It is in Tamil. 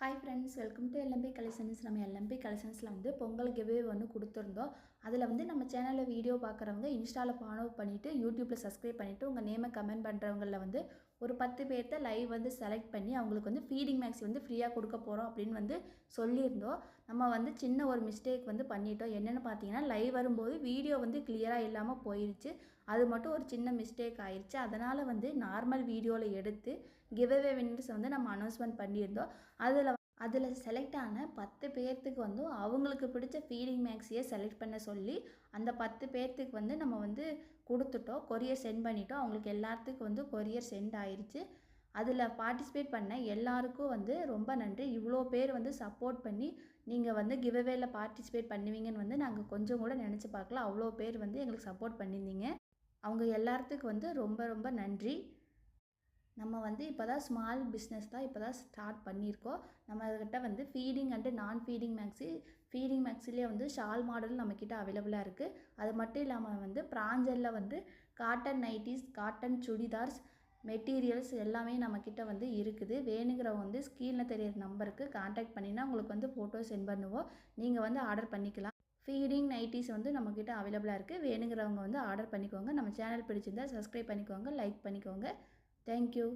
Hi friends, welcome to LMB collections. நம்ம எல்எம்பி கலெக்ஷன்ஸில் வந்து பொங்கல் கிவ்வே வந்து கொடுத்துருந்தோம். அதில் வந்து நம்ம சேனலில் வீடியோ பார்க்குறவங்க இன்ஸ்டாவில் ஃபாலோ பண்ணிவிட்டு யூடியூப்பில் சப்ஸ்கிரைப் பண்ணிவிட்டு உங்கள் நேமை கமெண்ட் பண்ணுறவங்களில் வந்து ஒரு 10 பேர்த்த லைவ் வந்து செலக்ட் பண்ணி அவங்களுக்கு வந்து ஃபீடிங் மேக்ஸ் வந்து ஃப்ரீயாக கொடுக்க போகிறோம் அப்படின்னு வந்து சொல்லியிருந்தோம். நம்ம வந்து சின்ன ஒரு மிஸ்டேக் வந்து பண்ணிட்டோம். என்னென்னு பார்த்தீங்கன்னா, லைவ் வரும்போது வீடியோ வந்து கிளியராக இல்லாமல் போயிடுச்சு. அது மட்டும் ஒரு சின்ன மிஸ்டேக் ஆயிடுச்சு. அதனால் வந்து நார்மல் வீடியோவில் எடுத்து கிவ்அவே வின்னர்ஸ் வந்து நம்ம அனௌன்ஸ்மெண்ட் பண்ணியிருந்தோம். அதில் செலக்ட் ஆன 10 பேர்த்துக்கு வந்து அவங்களுக்கு பிடிச்ச ஃபீடிங் மேக்ஸியை செலக்ட் பண்ண சொல்லி அந்த 10 பேர்த்துக்கு வந்து நம்ம வந்து கொடுத்துட்டோம். கொரியர் சென்ட் பண்ணிட்டோம். அவங்களுக்கு எல்லாத்துக்கும் வந்து கொரியர் சென்ட் ஆயிடுச்சு. அதில் பார்ட்டிசிபேட் பண்ண எல்லாருக்கும் வந்து ரொம்ப நன்றி. இவ்வளோ பேர் வந்து சப்போர்ட் பண்ணி நீங்கள் வந்து கிவ்அவேல பார்ட்டிசிபேட் பண்ணுவீங்கன்னு வந்து நாங்கள் கொஞ்சம் கூட நினச்சி பார்க்கல. அவ்வளோ பேர் வந்து எங்களுக்கு சப்போர்ட் பண்ணியிருந்தீங்க. அவங்க எல்லாத்துக்கும் வந்து ரொம்ப ரொம்ப நன்றி. நம்ம வந்து இப்போ தான் ஸ்மால் பிஸ்னஸ் தான் இப்போ தான் ஸ்டார்ட் பண்ணியிருக்கோம். நம்மக்கிட்ட வந்து ஃபீடிங் அண்டு நான் ஃபீடிங் மேக்ஸிலே வந்து ஷால் மாடல் நம்மக்கிட்ட அவைலபிளாக இருக்குது. அது மட்டும் இல்லாமல் வந்து பிராஞ்சலில் வந்து cotton nighties, cotton chudidars materials எல்லாமே நம்மக்கிட்ட வந்து இருக்குது. வேணுங்கிறவங்க வந்து ஸ்க்ரீனில் தெரியிற நம்பருக்கு கான்டாக்ட் பண்ணினா உங்களுக்கு வந்து ஃபோட்டோ சென்ட் பண்ணுவோம். நீங்கள் வந்து ஆர்டர் பண்ணிக்கலாம். ஃபீடிங் நைட்டிஸ் வந்து நம்மக்கிட்ட அவைலபிளாக இருக்குது. வேணுங்கிறவங்க வந்து ஆர்டர் பண்ணிக்கோங்க. நம்ம சேனல் பிடிச்சிருந்தால் சப்ஸ்கிரைப் பண்ணிக்கோங்க, லைக் பண்ணிக்கோங்க. Thank you.